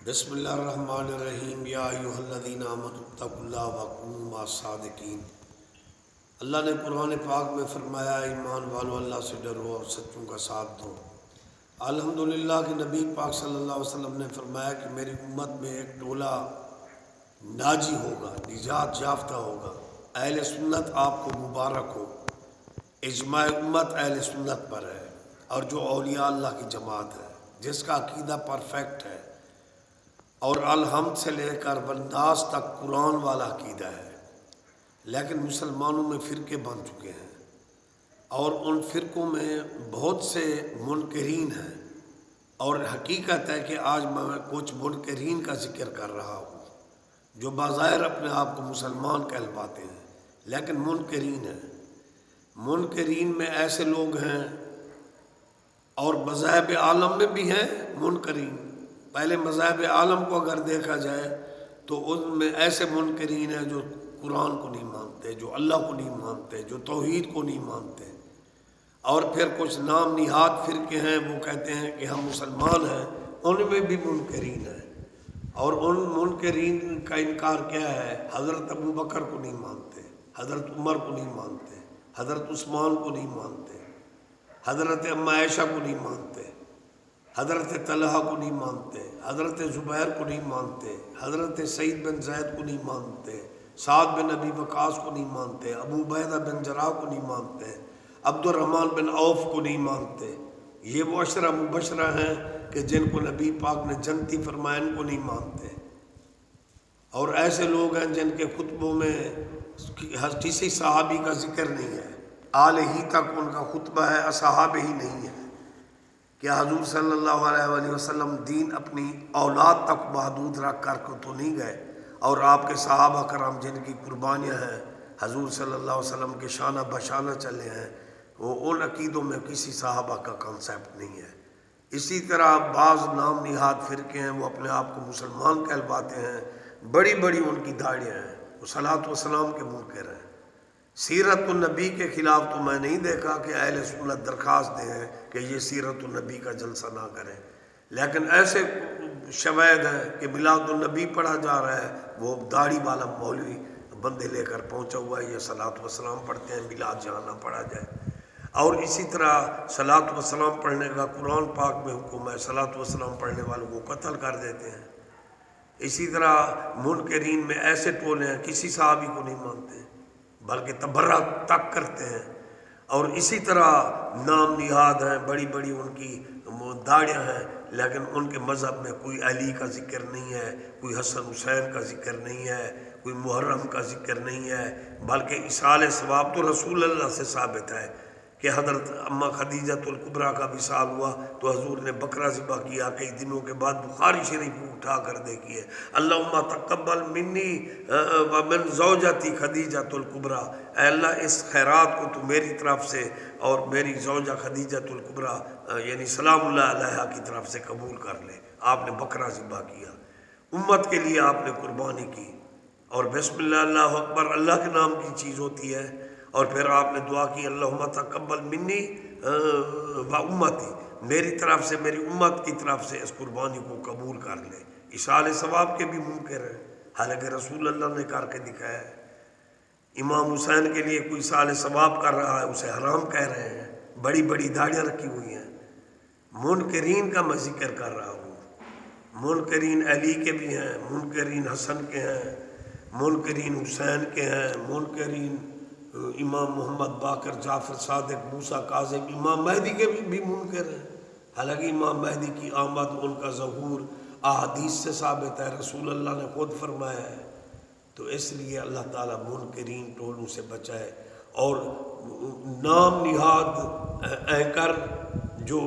بسم اللہ الرحمن الرحیم یا ایھا الذین آمنوا اتقوا اللہ وکونوا مع الصادقین۔ اللہ نے قرآن پاک میں فرمایا ایمان والو اللہ سے ڈرو اور سچوں کا ساتھ دو۔ الحمدللہ کہ نبی پاک صلی اللہ علیہ وسلم نے فرمایا کہ میری امت میں ایک ٹولہ ناجی ہوگا، نجات یافتہ ہوگا۔ اہل سنت آپ کو مبارک ہو۔ اجماع امت اہل سنت پر ہے، اور جو اولیاء اللہ کی جماعت ہے، جس کا عقیدہ پرفیکٹ ہے اور الحمد سے لے کر والناس تک قرآن والا عقیدہ ہے۔ لیکن مسلمانوں میں فرقے بن چکے ہیں، اور ان فرقوں میں بہت سے منکرین ہیں، اور حقیقت ہے کہ آج میں کچھ منکرین کا ذکر کر رہا ہوں جو بظاہر اپنے آپ کو مسلمان کہلواتے ہیں لیکن منکرین ہیں۔ منکرین میں ایسے لوگ ہیں، اور مذاہب عالم میں بھی ہیں منکرین۔ پہلے مذاہب عالم کو اگر دیکھا جائے تو ان میں ایسے منکرین ہیں جو قرآن کو نہیں مانتے، جو اللہ کو نہیں مانتے، جو توحید کو نہیں مانتے۔ اور پھر کچھ نام نہاد فرقے ہیں، وہ کہتے ہیں کہ ہم مسلمان ہیں، ان میں بھی منکرین ہیں۔ اور ان منکرین کا انکار کیا ہے؟ حضرت ابو بکر کو نہیں مانتے، حضرت عمر کو نہیں مانتے، حضرت عثمان کو نہیں مانتے، حضرت ام عائشہ کو نہیں مانتے، حضرت طلحہ کو نہیں مانتے، حضرت زبیر کو نہیں مانتے، حضرت سعید بن زید کو نہیں مانتے، سعد بن ابی وقاص کو نہیں مانتے، ابو عبیدہ بن جراح کو نہیں مانتے، عبد الرحمن بن عوف کو نہیں مانتے۔ یہ وہ عشرہ مبشرہ ہیں کہ جن کو نبی پاک نے جنتی فرمایا، ان کو نہیں مانتے۔ اور ایسے لوگ ہیں جن کے خطبوں میں کسی صحابی کا ذکر نہیں ہے، آل ہی تک ان کا خطبہ ہے، اصحاب ہی نہیں ہے۔ کہ حضور صلی اللہ علیہ وآلہ وسلم دین اپنی اولاد تک محدود رکھ کر کو تو نہیں گئے، اور آپ کے صحابہ کرام جن کی قربانیاں ہیں حضور صلی اللہ علیہ وسلم کے شانہ بشانہ چلے ہیں، وہ ان عقیدوں میں کسی صحابہ کا کنسیپٹ نہیں ہے۔ اسی طرح بعض نام نہاد فرقے ہیں، وہ اپنے آپ کو مسلمان کہلواتے ہیں، بڑی بڑی ان کی داڑیاں ہیں، وہ صلاۃ وسلام کے منکر ہیں۔ سیرت النبی کے خلاف تو میں نہیں دیکھا کہ اہل سنت درخواست دیں کہ یہ سیرت النبی کا جلسہ نہ کریں، لیکن ایسے شواہد ہیں کہ میلاد النبی پڑھا جا رہا ہے، وہ داڑھی والا مولوی بندے لے کر پہنچا ہوا ہے، یہ صلاۃ وسلام پڑھتے ہیں، میلاد جہاں نہ پڑھا جائے۔ اور اسی طرح صلاۃ وسلام پڑھنے کا قرآن پاک میں حکم ہے، صلاۃ وسلام پڑھنے والوں کو قتل کر دیتے ہیں۔ اسی طرح منکرین میں ایسے ٹولے ہیں، کسی صحابی کو نہیں مانتے بلکہ تبرہ تک کرتے ہیں۔ اور اسی طرح نام نہاد ہیں، بڑی بڑی ان کی داڑیاں ہیں، لیکن ان کے مذہب میں کوئی علی کا ذکر نہیں ہے، کوئی حسن حسین کا ذکر نہیں ہے، کوئی محرم کا ذکر نہیں ہے، بلکہ اصال ثواب تو رسول اللہ سے ثابت ہے کہ حضرت اماں خدیجۃ الکبریٰ کا وصال ہوا تو حضور نے بکرا ذبح کیا، کئی دنوں کے بعد بخاری شریف کو اٹھا کر دیکھیے، اللہم تقبل منی ومن زوجتی خدیجۃ الکبریٰ، اے اللہ اس خیرات کو تو میری طرف سے اور میری زوجہ خدیجۃ الکبریٰ یعنی سلام اللہ علیہا کی طرف سے قبول کر لے۔ آپ نے بکرا ذبح کیا، امت کے لیے آپ نے قربانی کی، اور بسم اللہ اللہ اکبر اللہ کے نام کی چیز ہوتی ہے، اور پھر آپ نے دعا کی اللہم تقبل منی و امتی، میری طرف سے میری امت کی طرف سے اس قربانی کو قبول کر لے۔ اصال ثواب کے بھی منکر ہیں، حالانکہ رسول اللہ نے کر کے دکھایا ہے۔ امام حسین کے لیے کوئی اصال ثواب کر رہا ہے، اسے حرام کہہ رہے ہیں، بڑی بڑی داڑیاں رکھی ہوئی ہیں۔ منکرین کا میں ذکر کر رہا ہوں، منکرین علی کے بھی ہیں، منکرین حسن کے ہیں، منکرین حسین کے ہیں، منکرین امام محمد باقر جعفر صادق موسیٰ کاظم، امام مہدی کے بھی منکر ہیں، حالانکہ امام مہدی کی آمد، ان کا ظہور احادیث سے ثابت ہے، رسول اللہ نے خود فرمایا ہے۔ تو اس لیے اللہ تعالیٰ منکرین ٹولوں سے بچائے، اور نام نہاد اینکر جو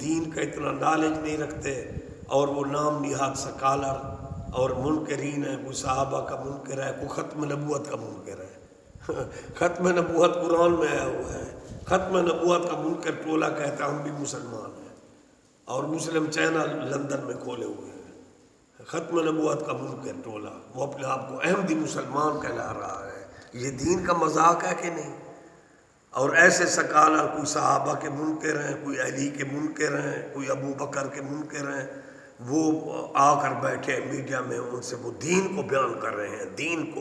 دین کا اتنا نالج نہیں رکھتے، اور وہ نام نہاد سکالر اور منکرین ہیں، کوئی صحابہ کا منکر ہے، کوئی ختم نبوت کا منکر ہے۔ ختم نبوت قرآن میں آیا ہوا ہے، ختم نبوت کا منکر ٹولہ کہتا ہے ہم بھی مسلمان ہیں، اور مسلم چینل لندن میں کھولے ہوئے ہیں۔ ختم نبوت کا منکر ٹولہ، وہ اپنے آپ کو احمدی مسلمان کہلا رہا ہے۔ یہ دین کا مذاق ہے کہ نہیں؟ اور ایسے سکالر کوئی صحابہ کے منکر ہیں، کوئی علی کے منکر ہیں، کوئی ابو بکر کے منکر ہیں، وہ آ کر بیٹھے میڈیا میں، ان سے وہ دین کو بیان کر رہے ہیں، دین کو۔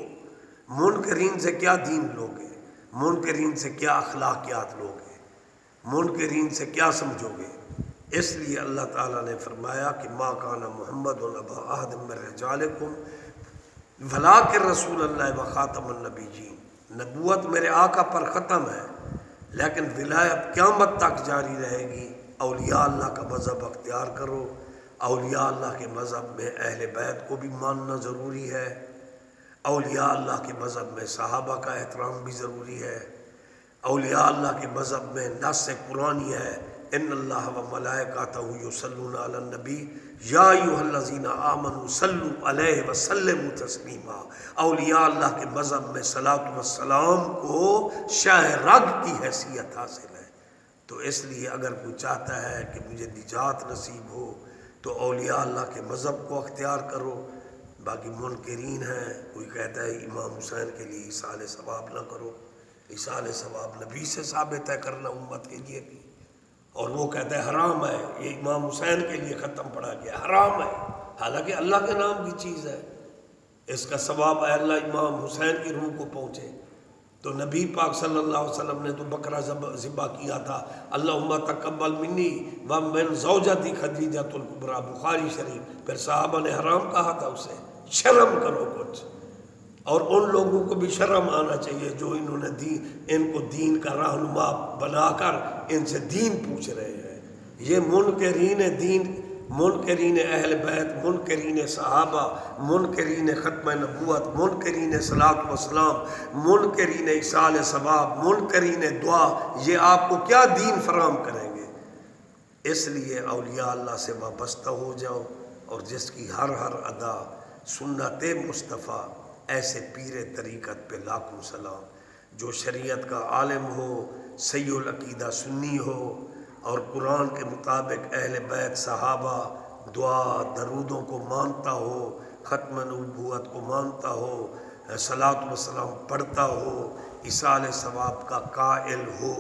منکرین سے کیا دین لوگے؟ منکرین سے کیا اخلاقیات لوگے؟ منکرین سے کیا سمجھو گے؟ اس لیے اللہ تعالیٰ نے فرمایا کہ ما کان محمد ابا احد من رجالکم ولکن رسول اللہ و خاتم النبیین۔ نبوت میرے آقا پر ختم ہے، لیکن ولایت قیامت تک جاری رہے گی۔ اولیاء اللہ کا مذہب اختیار کرو۔ اولیاء اللہ کے مذہب میں اہل بیت کو بھی ماننا ضروری ہے۔ اولیاء اللہ کے مذہب میں صحابہ کا احترام بھی ضروری ہے۔ اولیاء اللہ کے مذہب میں نص قرآنی ہے، ان اللہ و ملائکتہ یصلون علی النبی یا ایھا الذین آمنوا صلوا علیہ وسلموا تسلیما۔ اولیاء اللہ کے مذہب میں صلاۃ والسلام کو شاہ رگ کی حیثیت حاصل ہے۔ تو اس لیے اگر کوئی چاہتا ہے کہ مجھے نجات نصیب ہو تو اولیاء اللہ کے مذہب کو اختیار کرو۔ باقی منکرین ہیں، کوئی کہتا ہے امام حسین کے لیے ایصال ثواب نہ کرو، ایصال ثواب نبی سے ثابت ہے کرنا امت کے لیے بھی، اور وہ کہتا ہے حرام ہے، یہ امام حسین کے لیے ختم پڑا گیا، حرام ہے، حالانکہ اللہ کے نام کی چیز ہے، اس کا ثواب اے اللہ امام حسین کی روح کو پہنچے۔ تو نبی پاک صلی اللہ علیہ وسلم نے تو بکرا ذبح کیا تھا، اللہم تقبل منی ومن زوجتی خدیجۃ الکبریٰ، بخاری شریف۔ پھر صحابہ نے حرام کہا تھا اسے، شرم کرو کچھ۔ اور ان لوگوں کو بھی شرم آنا چاہیے جو انہوں نے ان کو دین کا رہنما بنا کر ان سے دین پوچھ رہے ہیں۔ یہ منکرین دین، منکرین اہل بیت، منکرین صحابہ، منکرین ختم نبوت، منکرین صلاۃ وسلام، منکرین ایصال ثواب، منکرین دعا، یہ آپ کو کیا دین فراہم کریں گے؟ اس لیے اولیاء اللہ سے وابستہ ہو جاؤ، اور جس کی ہر ادا سنت مصطفیٰ، ایسے پیر طریقت پہ لاکھوں سلام۔ جو شریعت کا عالم ہو، صحیح العقیدہ سنی ہو، اور قرآن کے مطابق اہل بیت صحابہ دعا درودوں کو مانتا ہو، ختم نبوت کو مانتا ہو، صلاۃ و سلام پڑھتا ہو، ایصال ثواب کا قائل ہو،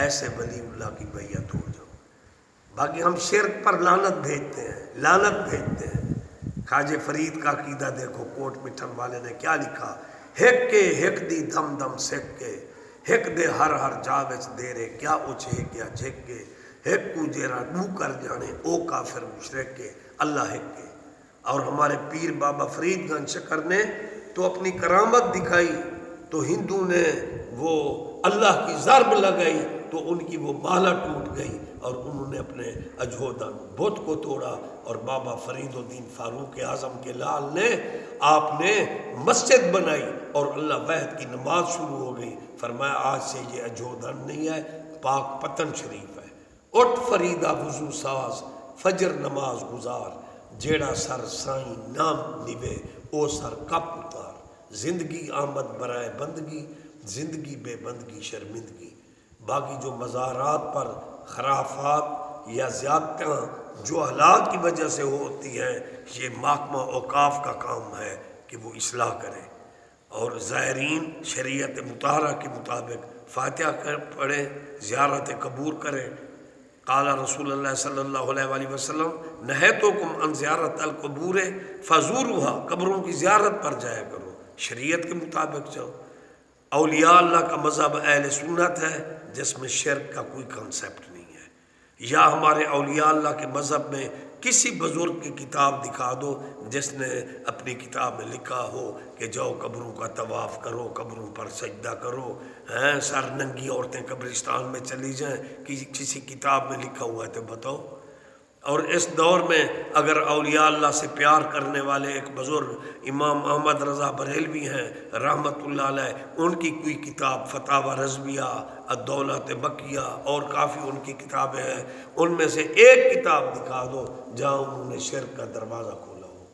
ایسے ولی اللہ کی بیعت ہو جاؤ۔ باقی ہم شرک پر لعنت بھیجتے ہیں، لعنت بھیجتے ہیں۔ خواجہ فرید کا عقیدہ دیکھو، کوٹ مٹھن والے نے کیا لکھا، ہک کے ہک دی دم دم سک کے، ہک دے ہر جا وچ دیرے، کیا اچھے کیا جھک کے، ہک کو جیرا دو کر جانے او کافر مشرک کے، اللہ ہک کے۔ اور ہمارے پیر بابا فرید گنج شکر نے تو اپنی کرامت دکھائی، تو ہندو نے وہ اللہ کی ضرب لگائی تو ان کی وہ مالا ٹوٹ گئی، اور انہوں نے اپنے اجودن بت کو توڑا، اور بابا فرید الدین فاروق اعظم کے لال نے آپ نے مسجد بنائی، اور اللہ وحد کی نماز شروع ہو گئی۔ فرمایا آج سے یہ اجودن نہیں ہے، پاک پتن شریف ہے۔ اٹھ فریدہ وضو ساز، فجر نماز گزار، جیڑا سر سائیں نام نوے او سر کپ اتار۔ زندگی آمد برائے بندگی، زندگی بے بندگی شرمندگی۔ باقی جو مزارات پر خرافات یا زیادتیاں جو حالات کی وجہ سے ہوتی ہیں، یہ محکمہ اوقاف کا کام ہے کہ وہ اصلاح کرے، اور زائرین شریعت مطہرہ کے مطابق فاتحہ پڑھیں، زیارت قبور کریں۔ قال رسول اللہ صلی اللہ علیہ وآلہ وسلم نہیتکم عن زیارت القبور فزوروها، قبروں کی زیارت پر جایا کرو، شریعت کے مطابق جاؤ۔ اولیاء اللہ کا مذہب اہل سنت ہے، جس میں شرک کا کوئی کنسیپٹ نہیں ہے۔ یا ہمارے اولیاء اللہ کے مذہب میں کسی بزرگ کی کتاب دکھا دو جس نے اپنی کتاب میں لکھا ہو کہ جاؤ قبروں کا طواف کرو، قبروں پر سجدہ کرو، سر ننگی عورتیں قبرستان میں چلی جائیں، کسی کتاب میں لکھا ہوا ہے تو بتاؤ۔ اور اس دور میں اگر اولیاء اللہ سے پیار کرنے والے ایک بزرگ امام احمد رضا بریلوی ہیں رحمۃ اللہ علیہ، ان کی کوئی کتاب فتاوی رضویہ، الدولت مکیہ، اور کافی ان کی کتابیں ہیں، ان میں سے ایک کتاب دکھا دو جہاں انہوں نے شرک کا دروازہ کھولا ہو،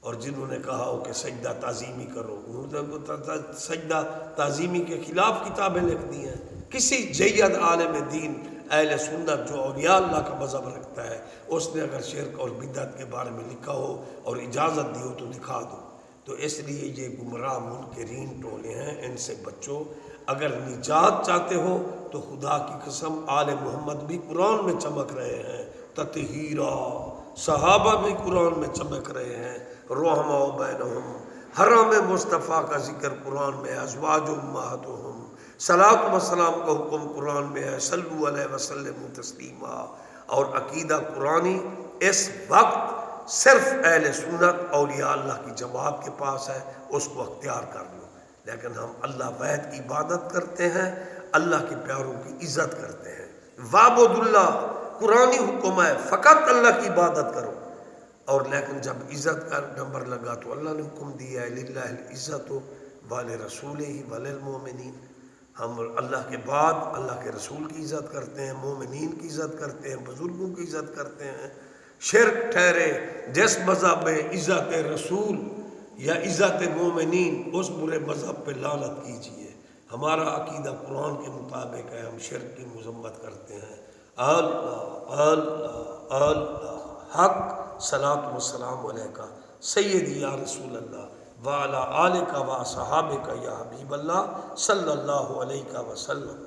اور جنہوں نے کہا ہو کہ سجدہ تعظیمی کرو، انہوں نے سجدہ تعظیمی کے خلاف کتابیں لکھ دی ہیں۔ کسی جید عالم دین اہل سنت جو اولیاء اللہ کا مذہب رکھتا ہے، اس نے اگر شرک اور بدعت کے بارے میں لکھا ہو اور اجازت دی ہو تو دکھا دو۔ تو اس لیے یہ گمراہ منکرین ٹولے ہیں، ان سے بچو۔ اگر نجات چاہتے ہو تو خدا کی قسم آل محمد بھی قرآن میں چمک رہے ہیں، تطہیرا صحابہ بھی قرآن میں چمک رہے ہیں، رحماء بینہم، حرم مصطفیٰ کا ذکر قرآن میں ہے، ازواج امہاتہم، صلاۃ و سلام کا حکم قرآن میں ہے، صلو علیہ وسلم تسلیما، اور عقیدہ قرآنی اس وقت صرف اہل سنت اولیاء اللہ کی جماعت کے پاس ہے، اس کو اختیار کر لو۔ لیکن ہم اللہ واحد کی عبادت کرتے ہیں، اللہ کے پیاروں کی عزت کرتے ہیں۔ وعبد اللہ قرآنی حکم ہے، فقط اللہ کی عبادت کرو، اور لیکن جب عزت کا نمبر لگا تو اللہ نے حکم دیا ہے للہ العزت ولرسولہ وللمؤمنین۔ ہم اللہ کے بعد اللہ کے رسول کی عزت کرتے ہیں، مومنین کی عزت کرتے ہیں، بزرگوں کی عزت کرتے ہیں۔ شرک ٹھہرے جس مذہب میں عزت رسول یا عزت مومنین، اس برے مذہب پہ لعنت کیجیے۔ ہمارا عقیدہ قرآن کے مطابق ہے، ہم شرک کی مذمت کرتے ہیں۔ اللہ اللہ اللہ حق صلاۃ و سلام علیکہ سیدی یا رسول اللہ وعلی آلکہ و اصحابکہ یا حبیب اللہ صلی اللہ علیہ وسلم۔